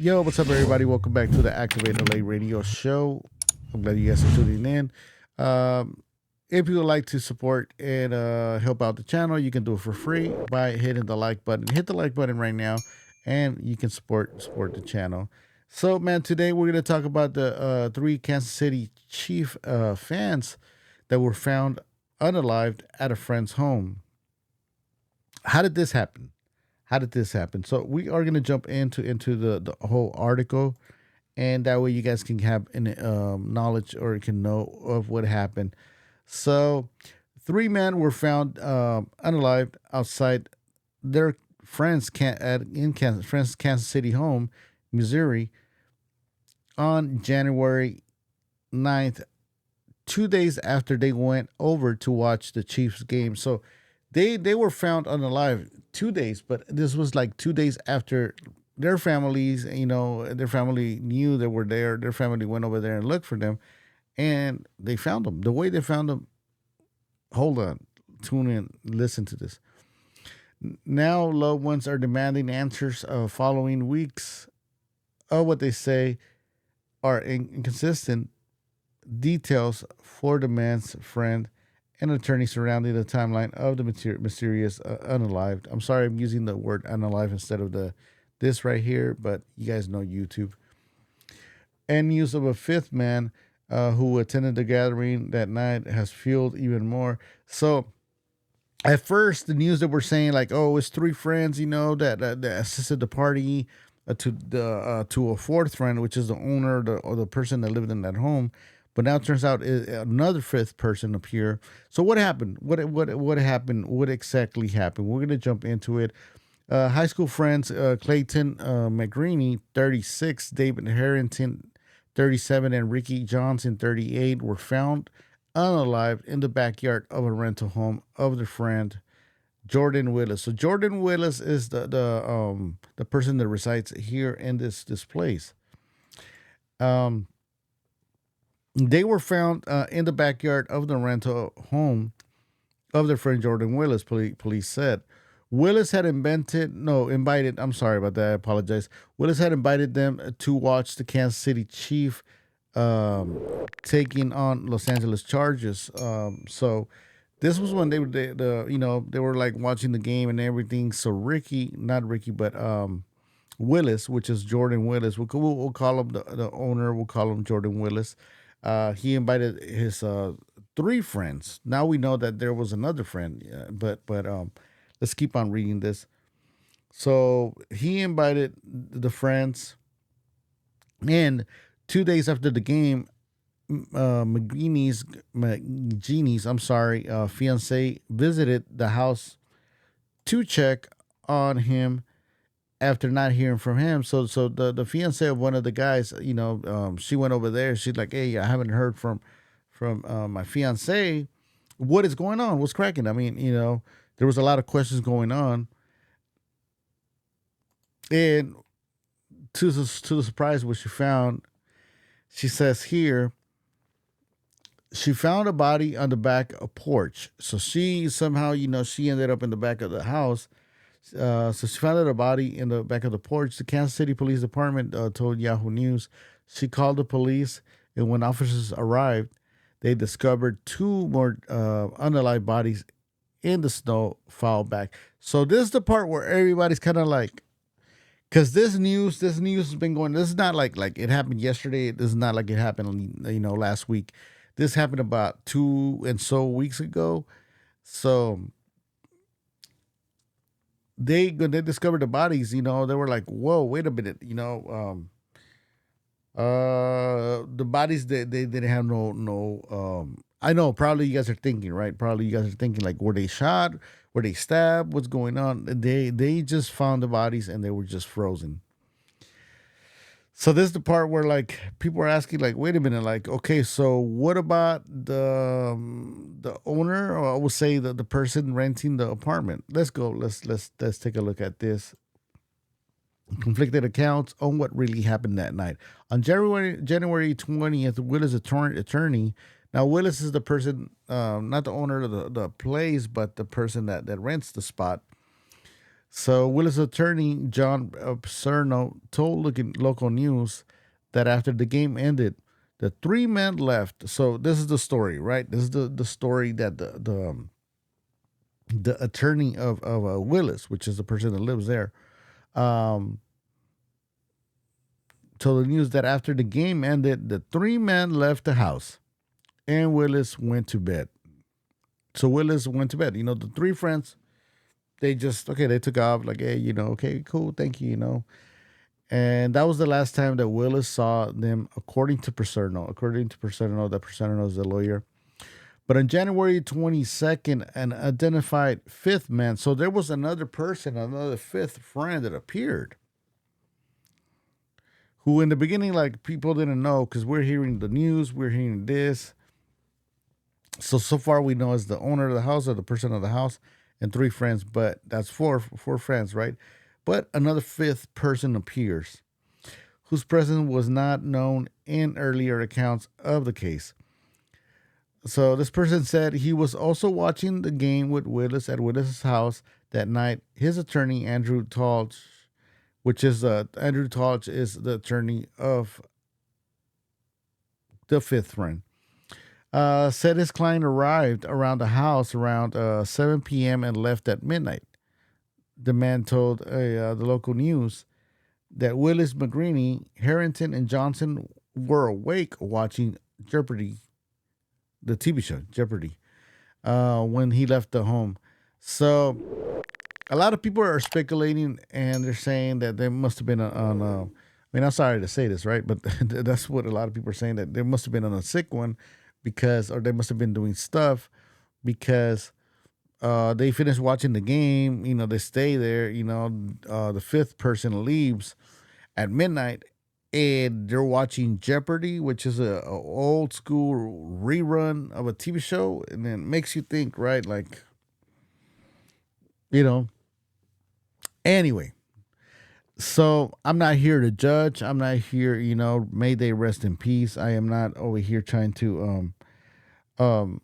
Yo, what's up, everybody? Welcome back to the Activate LA Radio Show. I'm glad you guys are tuning in. If you would like to support and help out the channel, you can do it for free by hitting the like button. Hit the like button right now, and you can support the channel. So, man, today we're gonna talk about the three Kansas City Chief fans that were found unalived at a friend's home. How did this happen? How did this happen? So we are gonna jump into the whole article, and that way you guys can have an knowledge or can know of what happened. So, three men were found unalived outside their friend's Kansas City home, Missouri, on January 9th, 2 days after they went over to watch the Chiefs game. So, they were found unalive 2 days, but this was like 2 days after their families, their family knew they were there. Their family went over there and looked for them, and they found them. The way they found them, hold on, tune in, listen to this. Now, loved ones are demanding answers following weeks of what they say are inconsistent details for the man's friend and attorney surrounding the timeline of the mysterious unalived. I'm sorry, I'm using the word unalive instead of this right here, but you guys know YouTube. And news of a fifth man who attended the gathering that night has fueled even more. So at first, the news that we're saying like, oh, it's three friends, that assisted the party to a fourth friend, which is the owner or the person that lived in that home. But now it turns out another fifth person appear. So what happened? What happened? What exactly happened? We're gonna jump into it. High school friends Clayton McGeeney, 36, David Harrington, 37, and Ricky Johnson, 38, were found unalived in the backyard of a rental home of their friend Jordan Willis. So Jordan Willis is the person that resides here in this place. Um, they were found in the backyard of the rental home of their friend Jordan Willis. Police said Willis had invited. I'm sorry about that. I apologize. Willis had invited them to watch the Kansas City Chief taking on Los Angeles Chargers. So this was when they were like watching the game and everything. So not Ricky, but Willis, which is Jordan Willis. We'll call him the owner. We'll call him Jordan Willis. He invited his three friends. Now we know that there was another friend, but let's keep on reading this. So he invited the friends, and 2 days after the game, McGeeney's fiance visited the house to check on him after not hearing from him. So the fiance of one of the guys, she went over there. She's like, "Hey, I haven't heard from my fiance. What is going on? What's cracking?" I mean, there was a lot of questions going on, and to the surprise, what she found, she says here, she found a body on the back of a porch. So she somehow, she ended up in the back of the house. So she found a body in the back of the porch. The Kansas City Police Department told Yahoo News. She called the police, and when officers arrived, they discovered two more unalive bodies in the snow far back. So this is the part where everybody's kind of like, because this news has been going. This is not like it happened yesterday. This is not like it happened, last week. This happened about 2 and so weeks ago. So when they discovered the bodies, they were like, "Whoa, wait a minute!" The bodies they didn't have no. I know probably you guys are thinking, right? Probably you guys are thinking like, were they shot? Were they stabbed? What's going on? They just found the bodies and they were just frozen. So this is the part where like people are asking like, wait a minute, like, okay, so what about the owner, or I would say the person renting the apartment? Let's go. Let's take a look at this. Conflicted accounts on what really happened that night. On January 20th, Willis' attorney. Now Willis is the person, not the owner of the place, but the person that rents the spot. So Willis attorney John Picerno told local news that after the game ended, the three men left. So this is the story, right? This is the story that the attorney of Willis, which is the person that lives there, um, told the news that after the game ended, the three men left the house and Willis went to bed. So Willis went to bed. The three friends, they just, okay, they took off, like, hey, okay, cool, thank you, And that was the last time that Willis saw them, according to Picerno. That Picerno is the lawyer. But on January 22nd, an identified fifth man, so there was another person, another fifth friend that appeared, who in the beginning, like, people didn't know because we're hearing the news, we're hearing this. So far we know is the owner of the house or the person of the house and three friends, but that's four friends, right? But another fifth person appears, whose presence was not known in earlier accounts of the case. So this person said he was also watching the game with Willis at Willis's house that night. His attorney, Andrew Talch, which is Andrew Talch is the attorney of the fifth friend, said his client arrived around the house around 7 p.m. and left at midnight. The man told the local news that Willis, McGeeney, Harrington, and Johnson were awake watching Jeopardy, the TV show Jeopardy, when he left the home. So a lot of people are speculating and they're saying that they must have been on. I mean, I'm sorry to say this, right? But that's what a lot of people are saying, that they must have been on a sick one or they must have been doing stuff because they finish watching the game. They stay there. The fifth person leaves at midnight, and they're watching Jeopardy, which is a old school rerun of a TV show, and then it makes you think, right? Like, you know. Anyway, so I'm not here to judge. I'm not here, may they rest in peace. I am not over here trying to um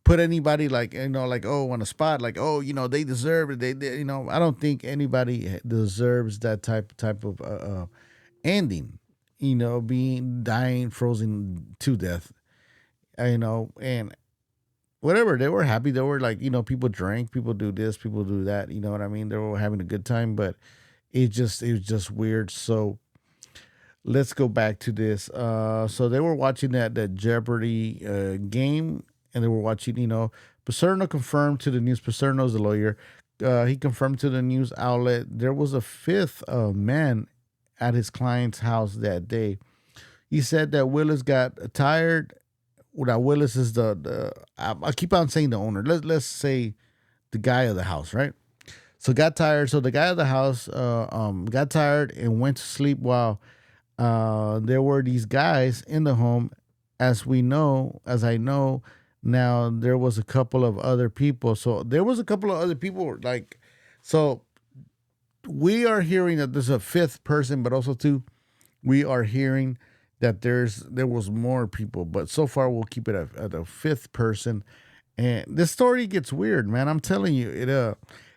put anybody, like, like, oh, on a spot, like, oh, they deserve it. They I don't think anybody deserves that type of ending, being dying frozen to death, and whatever. They were happy. They were like, people drank, people do this, people do that, you know what I mean? They were having a good time, but it was just weird. So let's go back to this. So they were watching that Jeopardy game, and they were watching. Picerno confirmed to the news. Picerno's the lawyer. He confirmed to the news outlet there was a fifth man at his client's house that day. He said that Willis got tired. Well, Willis is I keep on saying the owner. Let's say the guy of the house, right? So got tired. So the guy of the house got tired and went to sleep while there were these guys in the home. As I know now, there was a couple of other people. So there was a couple of other people, like, so we are hearing that there's a fifth person, but also too, we are hearing that there was more people. But so far, we'll keep it at a fifth person. And this story gets weird, man. I'm telling you,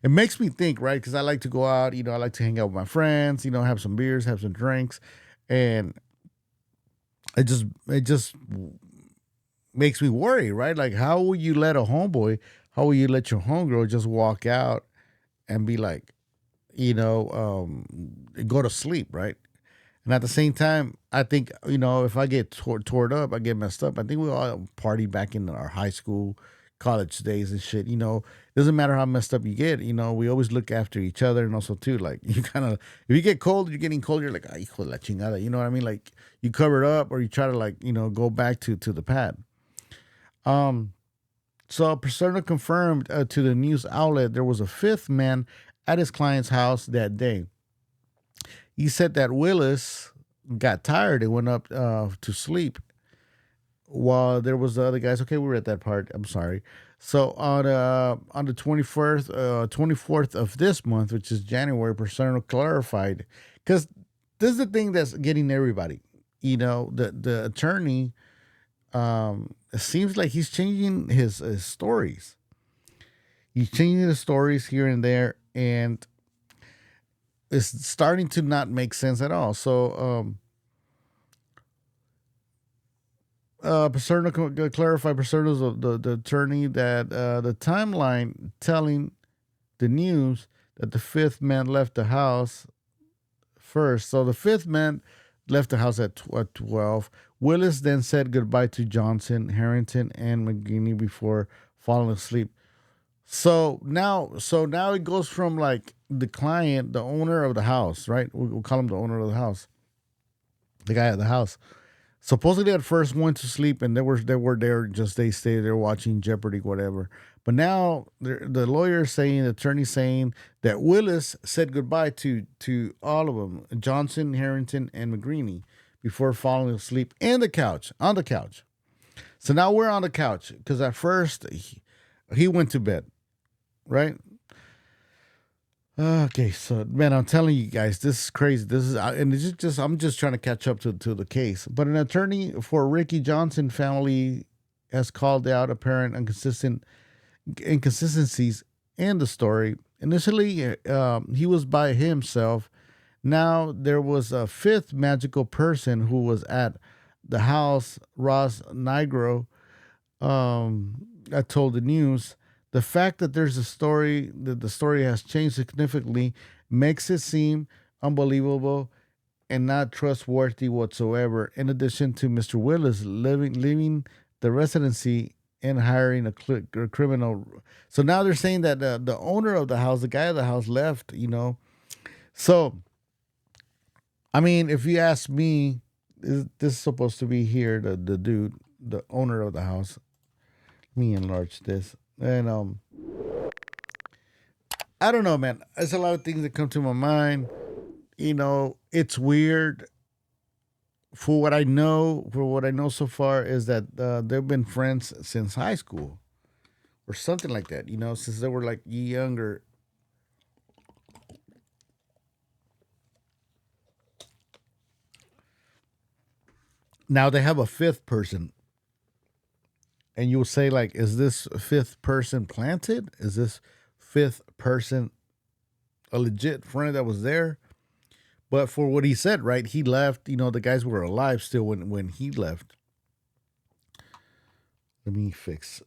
it makes me think, right? Because I like to go out, I like to hang out with my friends, have some beers, have some drinks, and it just makes me worry, right? Like, how will you let a homeboy, how will you let your homegirl just walk out and be like, go to sleep, right? And at the same time, I think, if I get tore up, I get messed up. I think we all party back in our high school, college days and shit. Doesn't matter how messed up you get. We always look after each other, and also too, like, you kind of, if you get cold, you're getting cold. You're like, ah, hijo de la chingada. You know what I mean? Like, you cover it up, or you try to, like, go back to the pad. So Paterno confirmed to the news outlet there was a fifth man at his client's house that day. He said that Willis got tired and went up to sleep while there was the other guys. Okay, we were at that part. I'm sorry. So on the 24th of this month, which is January, Pacerno clarified, because this is the thing that's getting everybody. The attorney, it seems like he's changing his stories. He's changing the stories here and there, and it's starting to not make sense at all. So, Picerno clarified. Picerno's the attorney that the timeline telling the news that the fifth man left the house first. So the fifth man left the house at 12. Willis then said goodbye to Johnson, Harrington, and McGeeney before falling asleep. So now it goes from like the client, the owner of the house, right? We'll call him the owner of the house, the guy at the house. Supposedly at first went to sleep and they were there, just they stayed there watching Jeopardy, whatever. But now the lawyer saying, the attorney saying that Willis said goodbye to all of them, Johnson, Harrington, and McGreeney, before falling asleep in the couch, on the couch. So now we're on the couch because at first he went to bed, right? Okay, so man, I'm telling you guys, this is crazy. This is, and it's just I'm just trying to catch up to the case. But an attorney for Ricky Johnson family has called out apparent inconsistencies in the story. Initially, he was by himself. Now there was a fifth magical person who was at the house, Ross Nigro, that told the news. The fact that there's a story that the story has changed significantly makes it seem unbelievable and not trustworthy whatsoever. In addition to Mr. Willis leaving the residency and hiring a criminal, so now they're saying that the owner of the house, the guy of the house, left. So I mean, if you ask me, this is supposed to be here the dude, the owner of the house. Let me enlarge this. And I don't know, man. There's a lot of things that come to my mind. It's weird. For what I know so far is that they've been friends since high school or something like that. Since they were like younger. Now they have a fifth person, and you'll say like, is this fifth person planted? Is this fifth person a legit friend that was there? But for what he said, right, he left. The guys were alive still when he left. Let me fix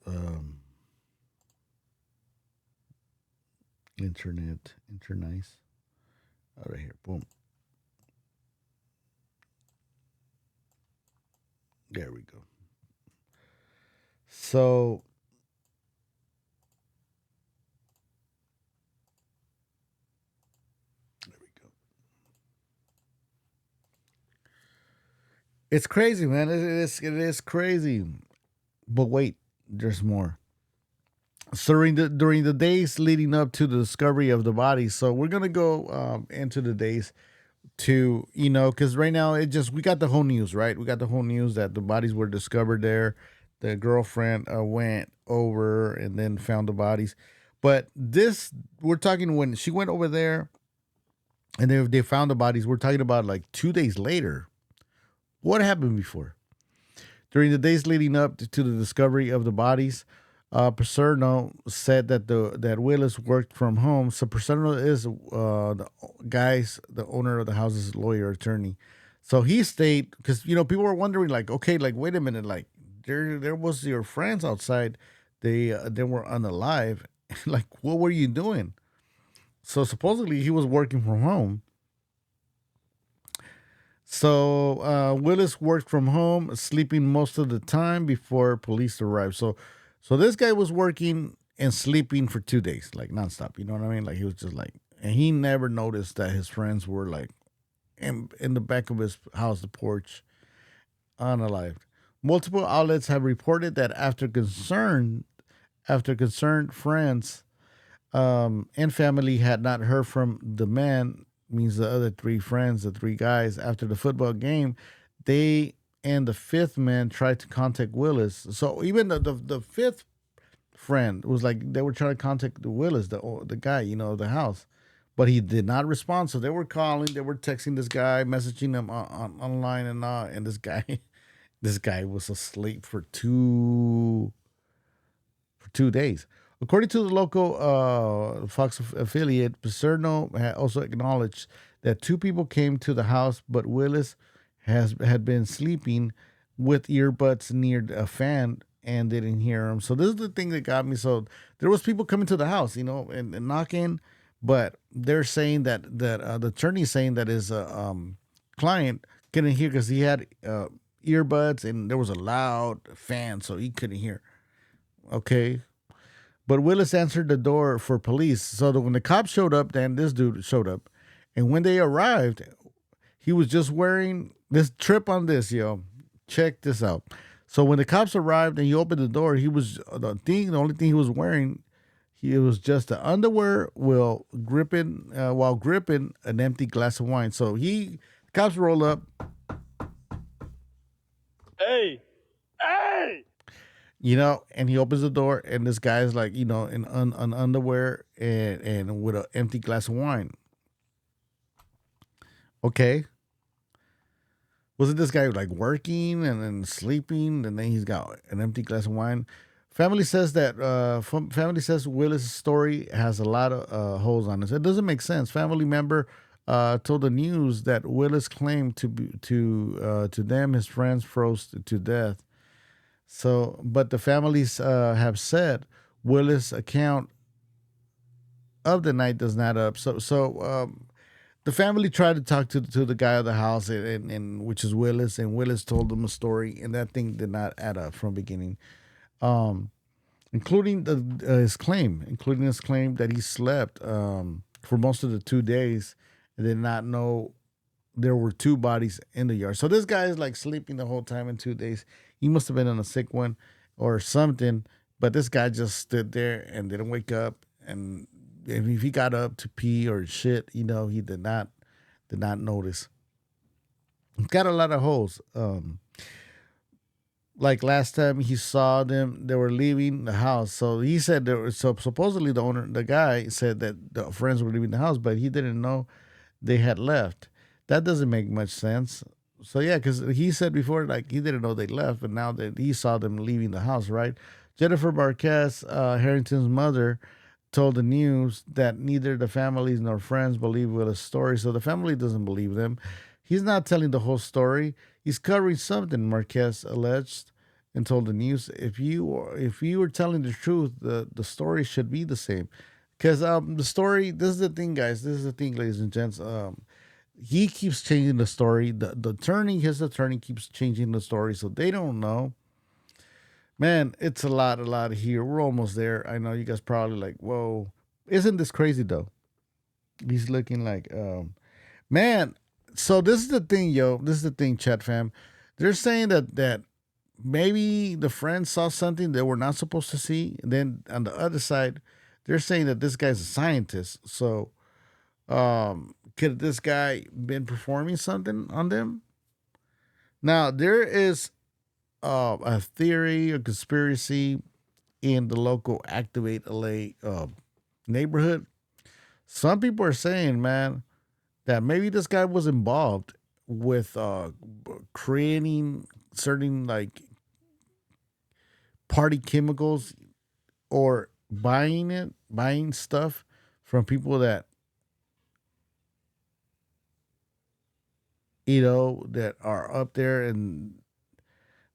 internice. All right, here, boom. There we go. So there we go. It's crazy, man. It is crazy. But wait, there's more. So during the days leading up to the discovery of the body, so we're gonna go into the days to because right now it just we got the whole news, right? We got the whole news that the bodies were discovered there. The girlfriend went over and then found the bodies, but this we're talking when she went over there and they found the bodies. We're talking about like 2 days later. What happened before? During the days leading up to the discovery of the bodies, Picerno said that Willis worked from home. So Picerno is the owner of the house's lawyer attorney. So he stayed because people were wondering like, okay, like wait a minute, like there was your friends outside, they were unalive. Like what were you doing? So supposedly he was working from home. So Willis worked from home, sleeping most of the time before police arrived. So this guy was working and sleeping for 2 days, like nonstop. You know what I mean? Like he was just like, and he never noticed that his friends were like in the back of his house, the porch, unalived. Multiple outlets have reported that after concerned friends and family had not heard from the man, means the other three friends, the three guys, after the football game, they and the fifth man tried to contact Willis. So even the fifth friend was like they were trying to contact the Willis, the guy, the house, but he did not respond. So they were calling, they were texting this guy, messaging him online and this guy, this guy was asleep for 2 days. According to the local Fox affiliate, Picerno also acknowledged that two people came to the house, but Willis had been sleeping with earbuds near a fan and didn't hear him. So this is the thing that got me. So there was people coming to the house, and knocking, but they're saying that the attorney saying that his client couldn't hear because he had earbuds and there was a loud fan, so he couldn't hear. Okay, but Willis answered the door for police. So that when the cops showed up, then this dude showed up. And when they arrived, he was just wearing this trip on this, yo. Check this out. So when the cops arrived and he opened the door, he was the only thing he was wearing, he was just the underwear while gripping an empty glass of wine. So cops roll up, Hey, hey! and he opens the door, and this guy's like, in underwear and with an empty glass of wine. Okay, wasn't this guy like working and then sleeping, and then he's got an empty glass of wine? Family says Willis' story has a lot of holes on it. It doesn't make sense. Family member told the news that Willis claimed to them his friends froze to death. So, but the families have said Willis' account of the night does not up. The family tried to talk to the guy of the house, and which is Willis, and Willis told them a story, and that thing did not add up from beginning, um, including his claim that he slept for most of the 2 days and did not know there were two bodies in the yard. So this guy is like sleeping the whole time in 2 days. He must have been on a sick one or something, but this guy just stood there and didn't wake up. And if he got up to pee or shit, he did not notice. It's got a lot of holes. Like last time he saw them, they were leaving the house. So he said so supposedly the guy said that the friends were leaving the house, but he didn't know they had left. That doesn't make much sense. So yeah, because he said before like he didn't know they left, but now that he saw them leaving the house, right? Jennifer Marquez, Harrington's mother, told the news that neither the families nor friends believe Willis' story, so the family doesn't believe them. He's not telling the whole story. He's covering something, Marquez alleged, and told the news. If you were telling the truth, the story should be the same. Because the story, this is the thing, guys. This is the thing, ladies and gents. He keeps changing the story. His attorney keeps changing the story, so they don't know. Man, it's a lot here. We're almost there. I know you guys probably like, whoa, isn't this crazy though? He's looking like, man. So this is the thing, yo. This is the thing, chat fam. They're saying that maybe the friends saw something they were not supposed to see. And then on the other side, they're saying that this guy's a scientist. So, could this guy been performing something on them? Now there is a theory, a conspiracy in the local Activate LA neighborhood. Some people are saying, man, that maybe this guy was involved with creating certain like party chemicals or buying stuff from people that that are up there, and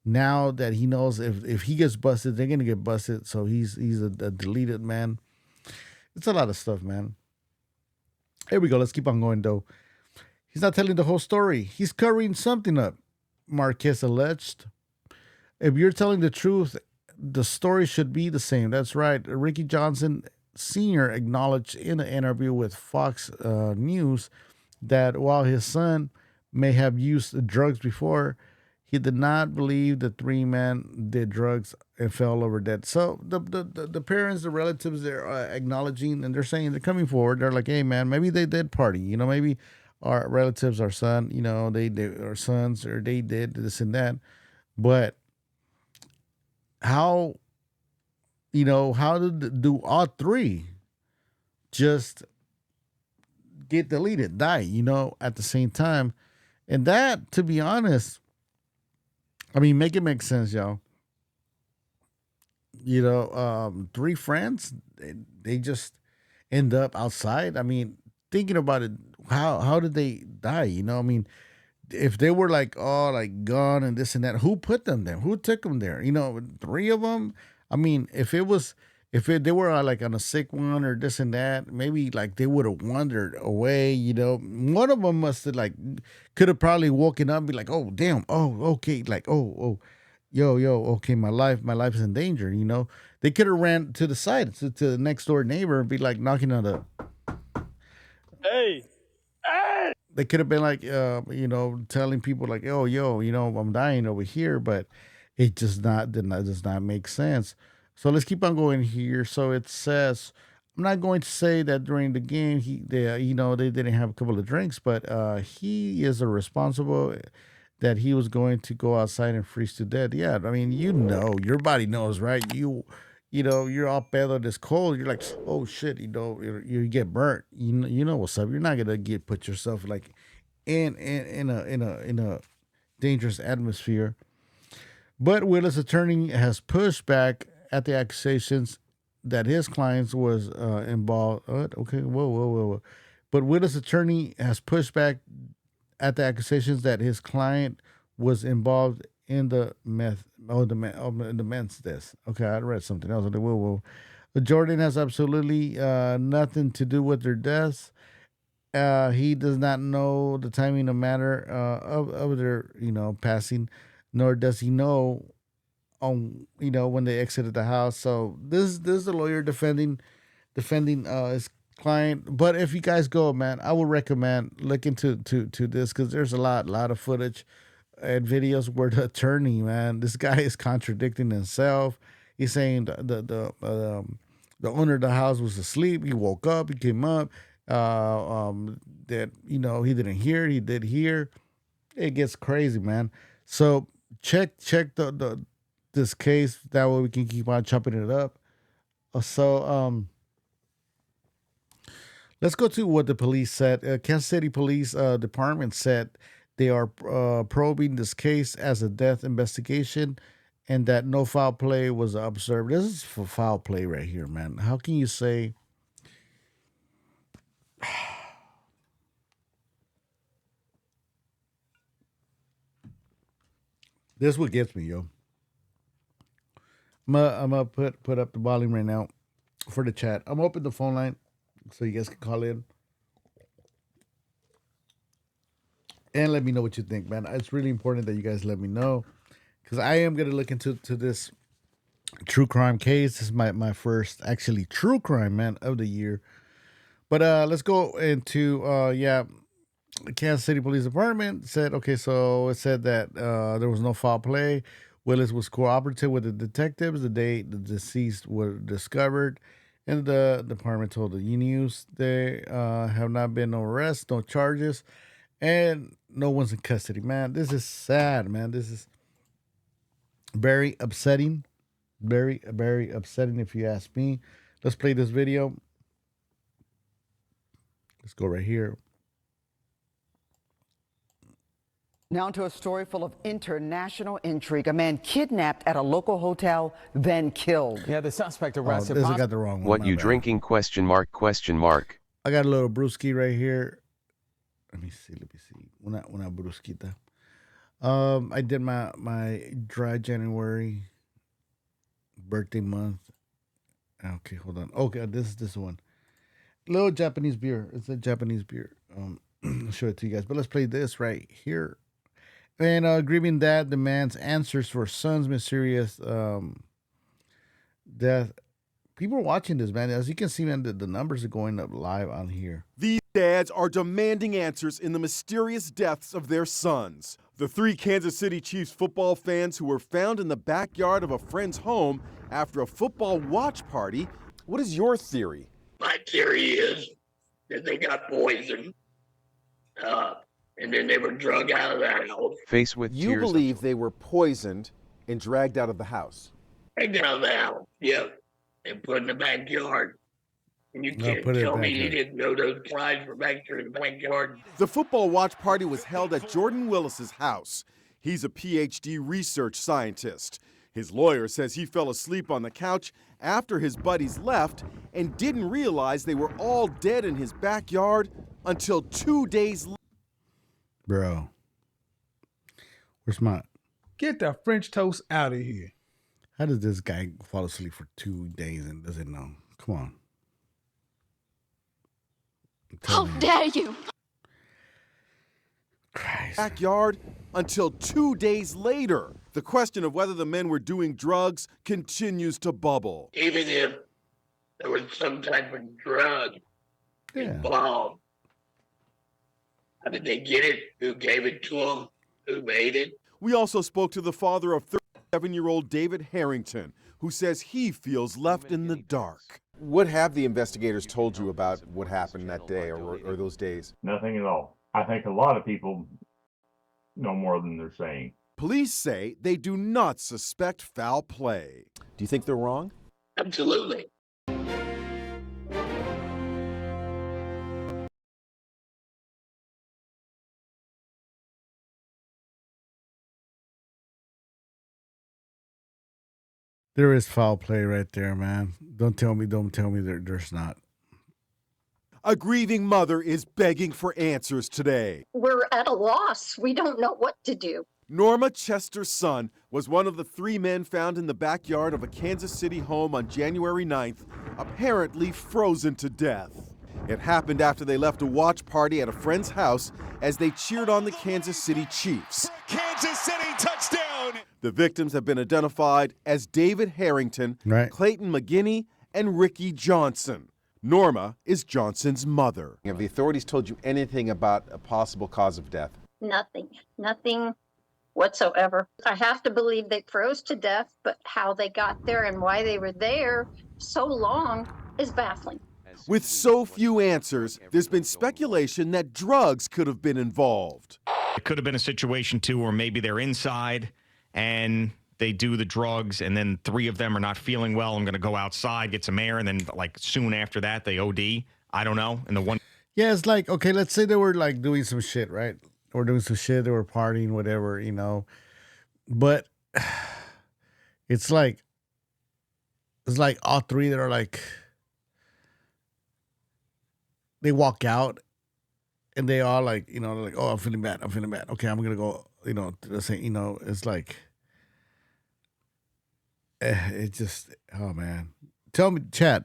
now that he knows if he gets busted, they're gonna get busted. So he's a deleted man. It's a lot of stuff, man. Here we go. Let's keep on going though. He's not telling the whole story. He's covering something up, Marquez alleged. If you're telling the truth, the story should be the same. That's right. Ricky Johnson Sr. acknowledged in an interview with Fox News that while his son may have used drugs before, he did not believe the three men did drugs and fell over dead. So the parents, the relatives, they're acknowledging and they're saying they're coming forward. They're like, hey man, maybe they did party. Maybe our relatives, our son, they our sons, or they did this and that. But how how did do all three just get deleted, die? At the same time, and that, to be honest, I mean, make it make sense, y'all. three friends, they just end up outside. I mean, thinking about it, how did they die? I mean, if they were like all like gone and this and that, who put them there? Who took them there? Three of them. I mean, they were like on a sick one or this and that, maybe like they would have wandered away. One of them must have like could have probably woken up and be like, oh damn, oh okay, like oh, yo, okay, my life is in danger. They could have ran to the side to the next door neighbor and be like knocking on the. Hey, hey. They could have been like, telling people like, oh, yo, I'm dying over here, but it does not make sense. So let's keep on going here. So it says, I'm not going to say that during the game they didn't have a couple of drinks, but he is a responsible that he was going to go outside and freeze to death. Yeah, I mean, your body knows, right? You're all pedo, it's cold. You're like, oh shit, you get burnt. You know what's up. You're not gonna put yourself like in a dangerous atmosphere. But Willis' attorney has pushed back at the accusations that his clients was involved. Okay, whoa. But Willis' attorney has pushed back at the accusations that his client was involved in the men's death. Okay, I read something else. Whoa. Jordan has absolutely nothing to do with their deaths. He does not know the timing of matter of their passing, nor does he know when they exited the house. So this is the lawyer defending his client. But if you guys go, man, I would recommend looking to this because there's a lot of footage and videos where the attorney, man, this guy is contradicting himself. He's saying the owner of the house was asleep. He woke up. He came up. That he didn't hear. He did hear. It gets crazy, man. So check the this case. That way we can keep on chopping it up. So let's go to what the police said. Kansas City Police Department said they are probing this case as a death investigation and that no foul play was observed. This is for foul play right here, man. How can you say... This is what gets me, yo. I'm gonna put up the volume right now for the chat. I'm gonna open the phone line so you guys can call in and let me know what you think, man. It's really important that you guys let me know because I am gonna look into this true crime case. This is my first actually true crime, man, of the year. But let's go into the Kansas City Police Department said, okay, so it said that there was no foul play. Willis was cooperative with the detectives the day the deceased were discovered. And the department told the news they have not been no arrests, no charges, and no one's in custody. Man, this is sad, man. This is very upsetting. Very, very upsetting if you ask me. Let's play this video. Let's go right here. Now to a story full of international intrigue. A man kidnapped at a local hotel, then killed. Yeah, the suspect arrested. This I got the wrong one. What you bad. drinking? ? I got a little brewski right here. Let me see. Una brusquita. I did my dry January birthday month. Okay, hold on. Okay, this one. Little Japanese beer. It's a Japanese beer. I'll show it to you guys. But let's play this right here. And grieving dad demands answers for son's mysterious death. People are watching this, man. As you can see, man, the numbers are going up live on here. These dads are demanding answers in the mysterious deaths of their sons. The three Kansas City Chiefs football fans who were found in the backyard of a friend's home after a football watch party. What is your theory? My theory is that they got poisoned, and then they were drug out of the house. Face with You tears. believe they were poisoned and dragged out of the house? Dragged out of the house, yeah, and put in the backyard. And you can't tell me he didn't know those flies were back there in the backyard. The football watch party was held at Jordan Willis's house. He's a PhD research scientist. His lawyer says he fell asleep on the couch after his buddies left and didn't realize they were all dead in his backyard until 2 days later. Bro. Where's my... Get the French toast out of here. How does this guy fall asleep for 2 days and doesn't know? Come on. How dare you? Christ. Backyard until 2 days later. The question of whether the men were doing drugs continues to bubble. Even if there was some type of drug involved, how did they get it? Who gave it to them? Who made it? We also spoke to the father of 37-year-old David Harrington, who says he feels left in the dark. What have the investigators told you about what happened that day or those days? Nothing at all. I think a lot of people know more than they're saying. Police say they do not suspect foul play. Do you think they're wrong? Absolutely. There is foul play right there, man. Don't tell me there's not. A grieving mother is begging for answers today. We're at a loss. We don't know what to do. Norma Chester's son was one of the 3 men found in the backyard of a Kansas City home on January 9th, apparently frozen to death. It happened after they left a watch party at a friend's house as they cheered on the Kansas City Chiefs. Kansas City touchdown! The victims have been identified as David Harrington, Clayton McGeeney, and Ricky Johnson. Norma is Johnson's mother. Have the authorities told you anything about a possible cause of death? Nothing whatsoever. I have to believe they froze to death, but how they got there and why they were there so long is baffling. With so few answers, there's been speculation that drugs could have been involved. It could have been a situation, too, where maybe they're inside and they do the drugs, and then 3 of them are not feeling well. I'm going to go outside, get some air, and then, like, soon after that, they OD. I don't know. And the one... Yeah, it's like, okay, let's say they were, like, doing some shit, right? Or doing some shit, they were partying, whatever, you know. But it's like all 3 that are, like... They walk out, and they all, like, you know, like, oh, I'm feeling bad. Okay, I'm going to go, you know, let's say, you know, it's like... It just, oh man. Tell me, chat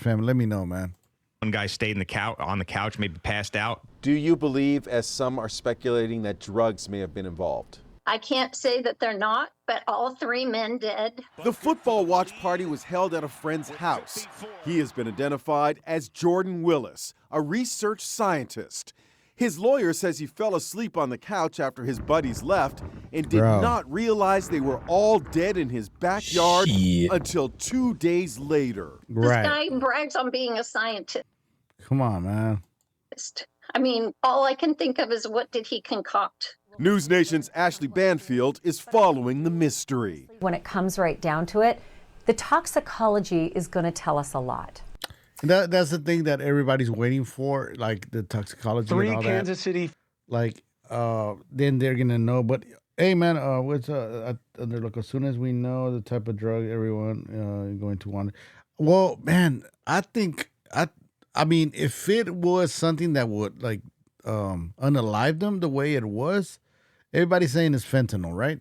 family, let me know, man. One guy stayed on the couch, maybe passed out. Do you believe, as some are speculating, that drugs may have been involved? I can't say that they're not, but all 3 men did. The football watch party was held at a friend's house. He has been identified as Jordan Willis, a research scientist. His lawyer says he fell asleep on the couch after his buddies left and did not realize they were all dead in his backyard until 2 days later. This guy brags on being a scientist. Come on, man. I mean, all I can think of is what did he concoct? News Nation's Ashley Banfield is following the mystery. When it comes right down to it, the toxicology is going to tell us a lot. That's the thing that everybody's waiting for, like the toxicology 3 and all Kansas that. City. Like, then they're gonna know. But hey, man, what's look? As soon as we know the type of drug everyone going to want. Well, man, I mean, if it was something that would like unalive them the way it was, everybody's saying it's fentanyl, right?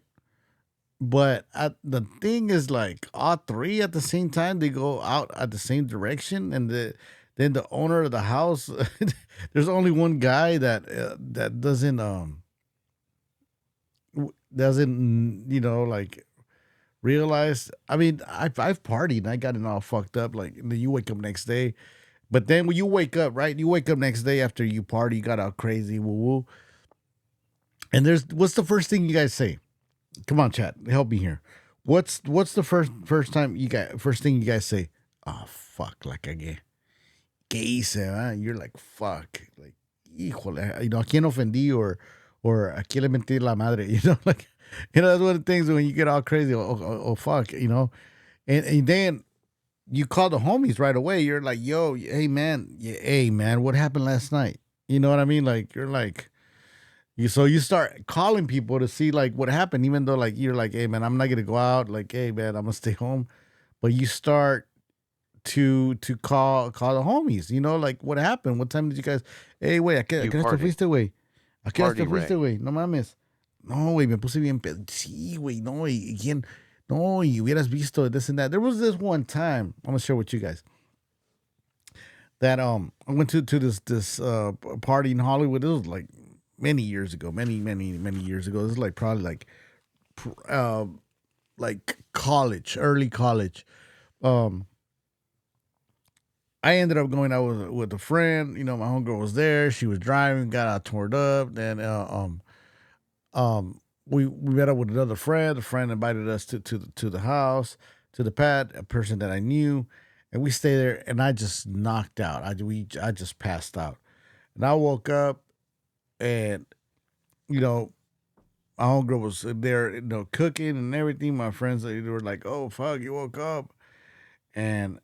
But the thing is, like, all 3 at the same time, they go out at the same direction, and then the owner of the house, there's only one guy that doesn't you know, like, realize. I mean, I've partied and I got it all fucked up. Like, you wake up next day, but then when you wake up, right? You wake up next day after you party, you got all crazy, woo woo. And what's the first thing you guys say? Come on, chat, help me here. What's the first thing you guys say? Oh fuck, like ¿qué hice? Huh? You're like, fuck, like, híjole, you know, ¿a quién ofendí or ¿a quién le mentí la madre? You know, like, you know, that's one of the things when you get all crazy. Oh fuck, you know, and then you call the homies right away. You're like, yo, hey man, what happened last night? You know what I mean? Like, you're like, So you start calling people to see like what happened, even though like you're like, hey man, I'm not gonna go out. Like, hey man, I'm gonna stay home. But you start to call the homies. You know, like what happened? What time did you guys? Hey, güey, ¿a qué hora te fuiste, güey? ¿A qué hora te fuiste, güey? No mames. No, güey, me puse bien pedo. Sí, güey, no, y quién, no, y hubieras visto this and that. There was this one time I'm gonna share with you guys that I went to this party in Hollywood. It was like many years ago, many years ago. This is like probably like college, early college. I ended up going out with a friend. You know, my homegirl was there. She was driving, got out torn up. Then we met up with another friend. The friend invited us to the house, to the pad, a person that I knew, and we stayed there. And I just knocked out. I just passed out, and I woke up, and you know, my homegirl was there, you know, cooking and everything. My friends, they were like, "Oh fuck, you woke up," and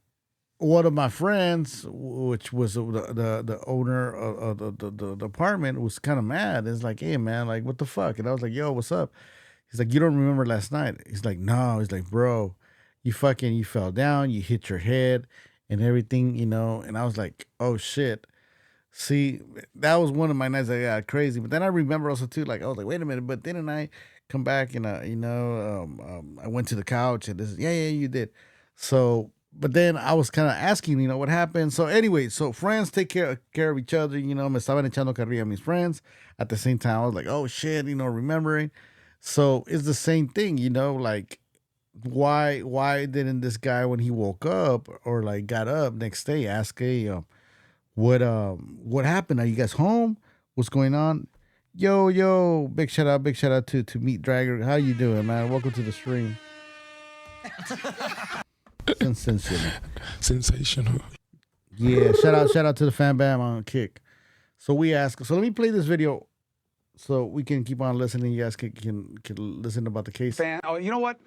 one of my friends, which was the owner of the apartment, was kind of mad. It's like, hey man, like what the fuck? And I was like, yo, what's up? He's like, you don't remember last night? He's like, no. He's like, bro, you fell down, you hit your head and everything, you know. And I was like, oh shit. See, that was one of my nights that got crazy. But then I remember also too, like I was like, wait a minute, but didn't I come back and I went to the couch and this? Yeah, you did. So. But then I was kind of asking, you know, what happened. So anyway, so friends take care of each other. You know, me estaban echando carrilla a mis friends. At the same time, I was like, oh shit, you know, remembering. So it's the same thing, you know, like why didn't this guy when he woke up or like got up next day ask, hey, what happened? Are you guys home? What's going on? Yo, big shout out to Meat Dragger. How you doing, man? Welcome to the stream. Sensational. Yeah, shout out to the fan bam on Kick. So let me play this video so we can keep on listening. You guys can listen about the case. Oh, you know what?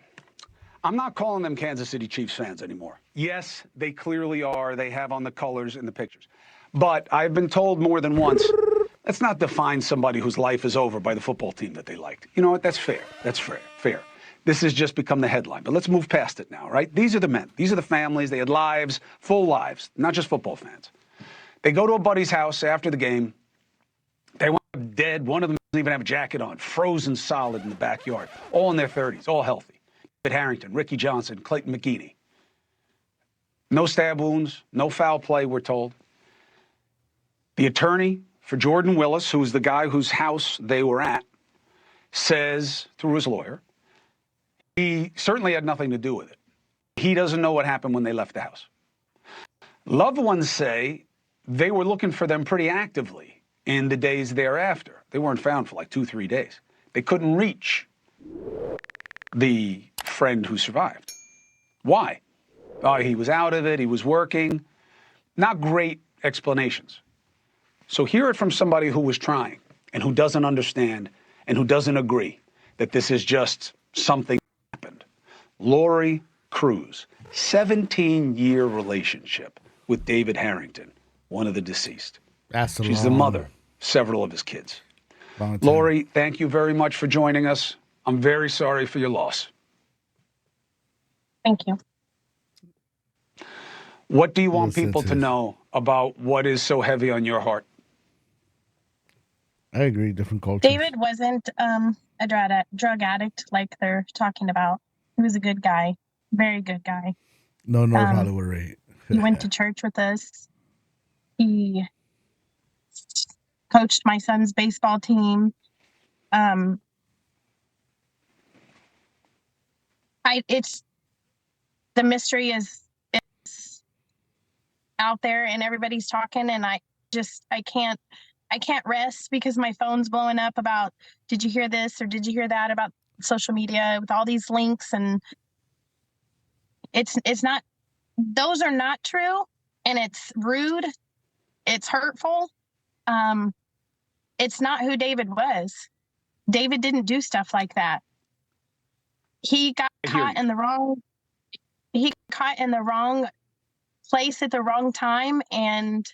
I'm not calling them Kansas City Chiefs fans anymore. Yes, they clearly are. They have on the colors in the pictures. But I've been told more than once, let's not define somebody whose life is over by the football team that they liked. You know what? That's fair. That's fair. This has just become the headline. But let's move past it now, right? These are the men. These are the families. They had lives, full lives, not just football fans. They go to a buddy's house after the game. They wind up dead. One of them doesn't even have a jacket on, frozen solid in the backyard, all in their 30s, all healthy. Harrington, Ricky Johnson, Clayton McGeeney. No stab wounds, no foul play, we're told. The attorney for Jordan Willis, who's the guy whose house they were at, says through his lawyer, he certainly had nothing to do with it. He doesn't know what happened when they left the house. Loved ones say they were looking for them pretty actively in the days thereafter. They weren't found for like 2-3 days. They couldn't reach the friend who survived. Why? He was out of it, he was working. Not great explanations. So hear it from somebody who was trying and who doesn't understand and who doesn't agree that this is just something that happened. Lori Cruz, 17-year relationship with David Harrington, one of the deceased. She's the mother of several of his kids. Lori, thank you very much for joining us. I'm very sorry for your loss. Thank you. What do you want people to know about what is so heavy on your heart? I agree, different cultures. David wasn't a drug addict like they're talking about. He was a good guy, very good guy. No North Hollywood rate. He went to church with us. He coached my son's baseball team. It's the mystery is out there and everybody's talking, and I can't rest because my phone's blowing up about, did you hear this or did you hear that, about social media with all these links, and it's not, those are not true, and it's rude, it's hurtful. It's not who David was. David didn't do stuff like that. He got caught in the wrong place at the wrong time, and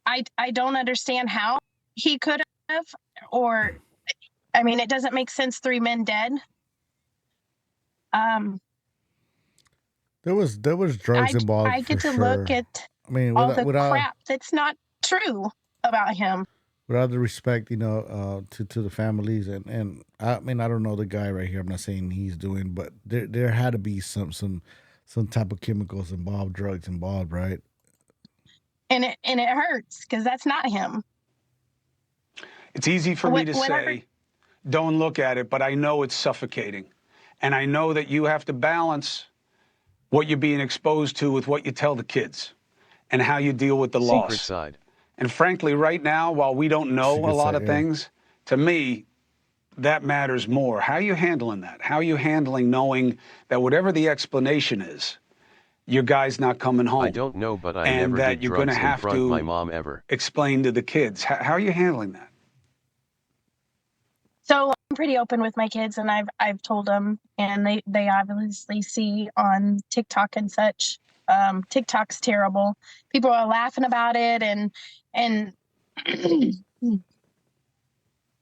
I don't understand how he could have, or I mean, it doesn't make sense. 3 men dead. There was drugs involved I for get to sure. look at I mean, all the crap that's not true about him. With all the respect, to the families, and I mean, I don't know the guy right here. I'm not saying he's doing, but there had to be some type of chemicals involved, drugs involved, right? And it hurts because that's not him. It's easy for me to say, don't look at it, but I know it's suffocating. And I know that you have to balance what you're being exposed to with what you tell the kids and how you deal with the loss. Secret side. And frankly, right now, while we don't know a lot of things, to me, that matters more. How are you handling that? How are you handling knowing that whatever the explanation is, your guy's not coming home? I don't know, but I and never that did you're drugs going to have in front to of my mom ever. Explain to the kids. How are you handling that? So I'm pretty open with my kids, and I've told them, and they obviously see on TikTok and such. TikTok's terrible. People are laughing about it, and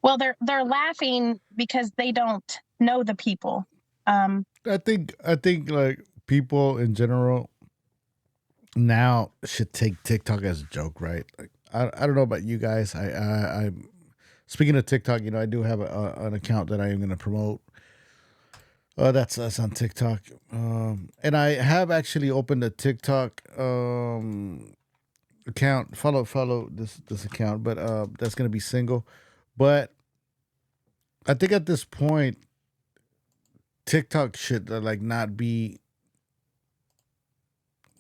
well, they're laughing because they don't know the people. I think like people in general now should take TikTok as a joke, right? Like, I don't know about you guys. I'm speaking of TikTok. I do have an account that I am going to promote. That's on TikTok, and I have actually opened a TikTok account. Follow this account, but that's going to be single. But I think at this point, TikTok should like not be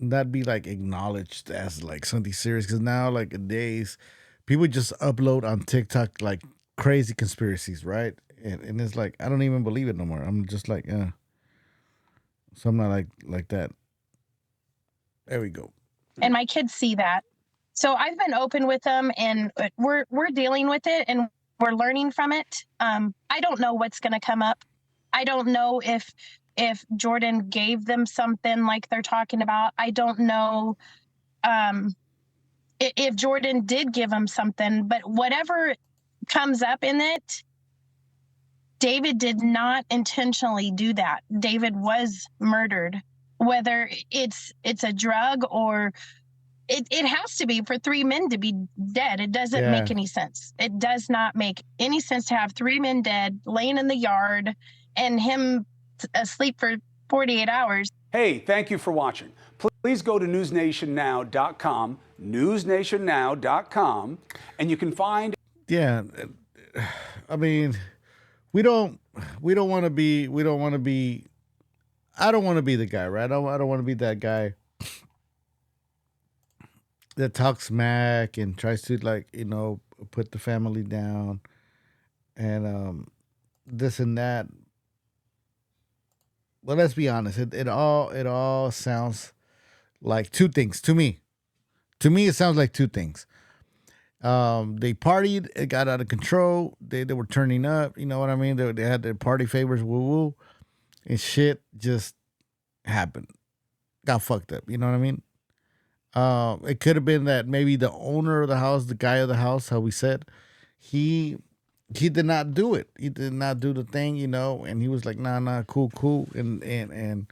like acknowledged as like something serious, because now like nowadays people just upload on TikTok like crazy conspiracies, right? And it's like I don't even believe it no more. I'm just like, so I'm not like that. There we go. And my kids see that. So I've been open with them, and we're dealing with it, and we're learning from it. I don't know what's going to come up. I don't know if Jordan gave them something like they're talking about. I don't know if Jordan did give them something, but whatever comes up in it, David did not intentionally do that. David was murdered. Whether it's a drug or it has to be for 3 men to be dead. It doesn't make any sense. It does not make any sense to have 3 men dead laying in the yard and him asleep for 48 hours. Hey, thank you for watching. Please go to newsnationnow.com, newsnationnow.com, and you can find... Yeah, I mean, we don't want to be, I don't want to be the guy, right? I don't want to be that guy that talks smack and tries to put the family down and this and that. But let's be honest, it all sounds like two things to me. To me, it sounds like two things. They partied, it got out of control. They were turning up, you know what I mean? They had their party favors, woo, and shit just happened. Got fucked up, you know what I mean? It could have been that maybe the owner of the house, the guy of the house, how we said, he did not do it. He did not do the thing, and he was like, nah, cool, and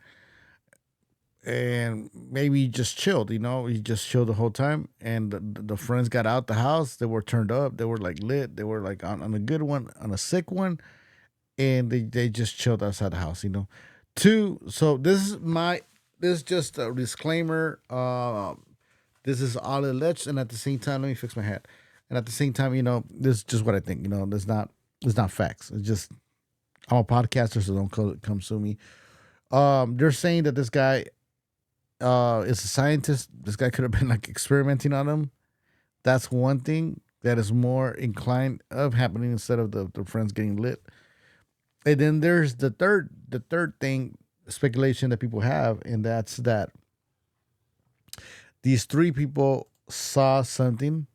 maybe he just chilled, he just chilled the whole time. And the friends got out the house. They were turned up. They were like lit. They were like on a good one, on a sick one, and they just chilled outside the house, Two, so this is just a disclaimer. This is all alleged, and at the same time, let me fix my hat. And at the same time, this is just what I think. It's not facts. It's just, I'm a podcaster, so don't come sue me. They're saying that this guy is a scientist. This guy could have been like experimenting on him. That's one thing that is more inclined of happening instead of the friends getting lit. And then there's the third thing, speculation that people have, and that's that these 3 people saw something.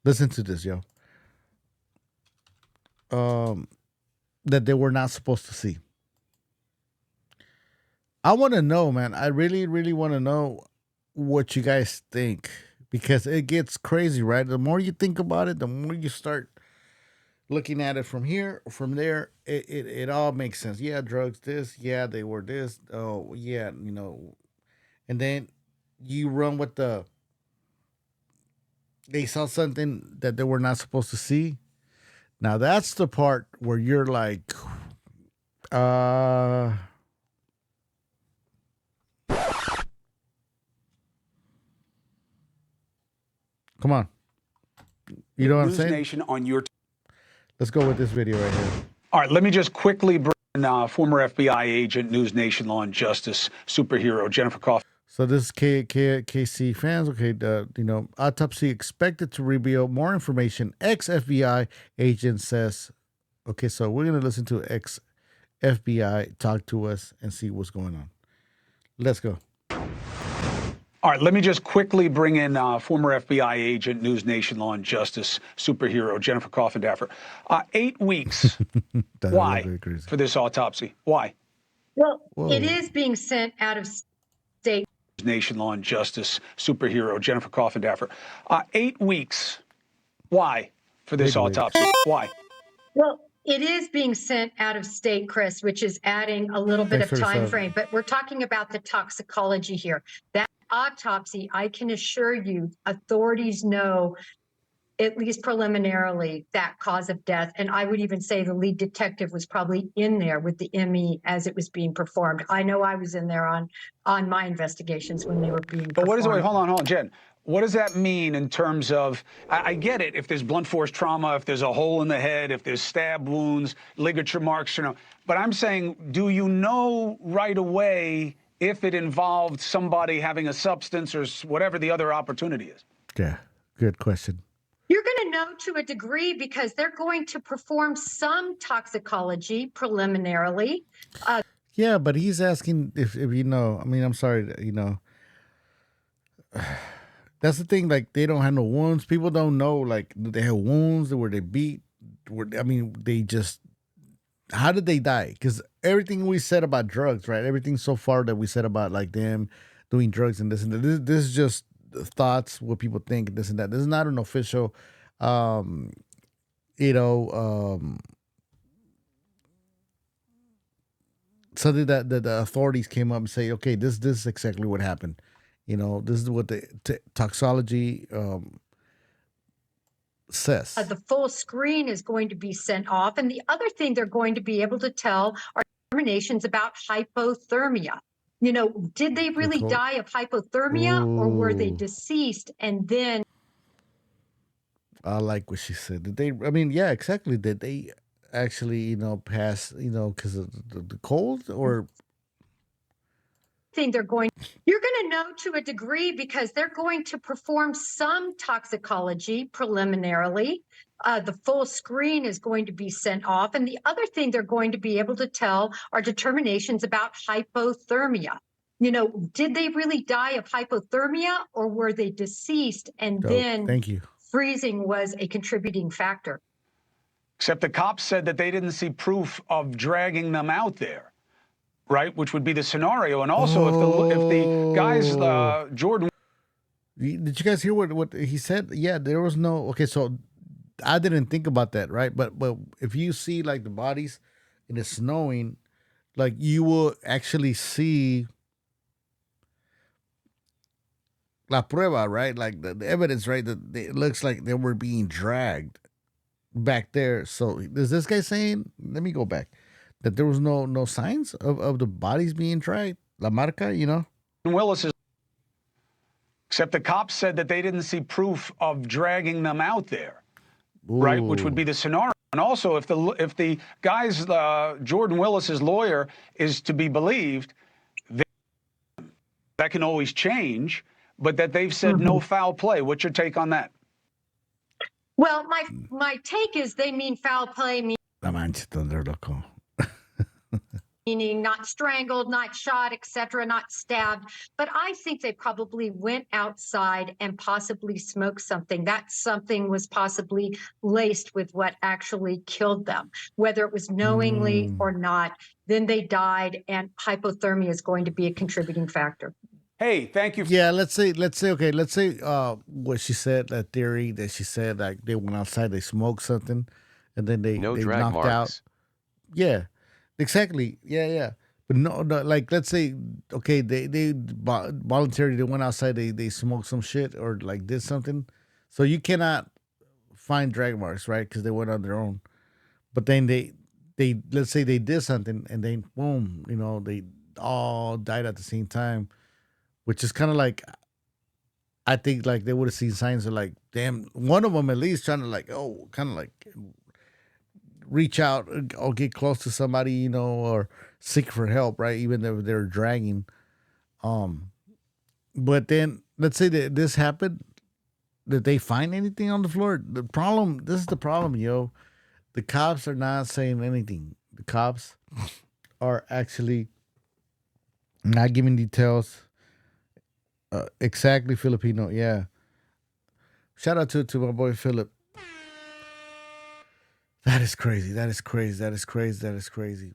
Listen to this, yo. That they were not supposed to see. I want to know, man. I really, really want to know what you guys think, because it gets crazy, right? The more you think about it, the more you start looking at it from here, from there, it all makes sense. Yeah, drugs, this, yeah, they were this. Oh, yeah, and then you run with they saw something that they were not supposed to see. Now that's the part where you're like, come on. You know what I'm saying? Nation on your. Let's go with this video right here. All right, let me just quickly bring in former FBI agent, News Nation Law and Justice superhero Jennifer Coffin. So this is KC fans. Okay, autopsy expected to reveal more information. Ex-FBI agent says. Okay, so we're gonna listen to ex-FBI talk to us and see what's going on. Let's go. All right, let me just quickly bring in former FBI agent, News Nation Law and Justice superhero Jennifer Coffin-Daffer. 8 weeks. Why for this autopsy? Why? Well, it is being sent out of state. Nation Law and Justice superhero Jennifer Coffin-Daffer. 8 weeks. Why for this autopsy? Why? Well, it is being sent out of state, Chris, which is adding a little bit of time frame. But we're talking about the toxicology here. That autopsy, I can assure you, authorities know, at least preliminarily, that cause of death. And I would even say the lead detective was probably in there with the ME as it was being performed. I know I was in there on my investigations when they were being performed. But what is it? Wait, hold on, Jen. What does that mean in terms of, I get it, if there's blunt force trauma, if there's a hole in the head, if there's stab wounds, ligature marks, but I'm saying, do you know right away if it involved somebody having a substance or whatever the other opportunity is? Yeah, good question. You're going to know to a degree because they're going to perform some toxicology preliminarily. Yeah, but he's asking if you know. I mean, I'm sorry, that's the thing. Like, they don't have no wounds. People don't know. Like, do they have wounds? Were they beat? They just. How did they die? Because everything we said about drugs, right? Everything so far that we said about like them doing drugs and this and that. This is just thoughts, what people think, this and that. This is not an official, something that the authorities came up and say, okay, this is exactly what happened. This is what the toxicology says. The full screen is going to be sent off. And the other thing they're going to be able to tell are determinations about hypothermia. Did they really die of hypothermia or were they deceased and then? I like what she said. Did they, yeah, exactly. Did they actually, pass, because of the cold or? You're going to know to a degree because they're going to perform some toxicology preliminarily. The full screen is going to be sent off. And the other thing they're going to be able to tell are determinations about hypothermia. Did they really die of hypothermia or were they deceased and then freezing was a contributing factor? Except the cops said that they didn't see proof of dragging them out there. Right, which would be the scenario, and also if the guys, Jordan. Did you guys hear what he said? Yeah, there was no. Okay, so I didn't think about that, right? But if you see like the bodies and it's snowing, like you will actually see la prueba, right? Like the evidence, right? That it looks like they were being dragged back there. So is this guy saying? Let me go back. That there was no signs of the bodies being dragged, la marca, Willis is. Except the cops said that they didn't see proof of dragging them out there, right? Which would be the scenario. And also, if the guys, Jordan Willis's lawyer is to be believed, that can always change. But that they've said no foul play. What's your take on that? Well, my take is they mean foul play, meaning not strangled, not shot, etc., not stabbed. But I think they probably went outside and possibly smoked something. That something was possibly laced with what actually killed them, whether it was knowingly or not. Then they died, and hypothermia is going to be a contributing factor. Hey, thank you. Yeah, let's say what she said, that theory that she said, like they went outside, they smoked something. and then they drag knocked marks. out. Yeah, exactly. Yeah. But no, like let's say, okay, they voluntarily they went outside, they smoked some shit or like did something, so you cannot find drag marks, right? Because they went on their own. But then they let's say they did something and then boom, they all died at the same time, which is kind of like, I think like they would have seen signs of like, damn, one of them at least trying to like, kind of like reach out or get close to somebody, or seek for help, right? Even though they're dragging. But then let's say that this happened. Did they find anything on the floor? This is the problem, yo. The cops are not saying anything. The cops are actually not giving details. Exactly, Filipino. Yeah. Shout out to my boy Philip. That is crazy. That is crazy.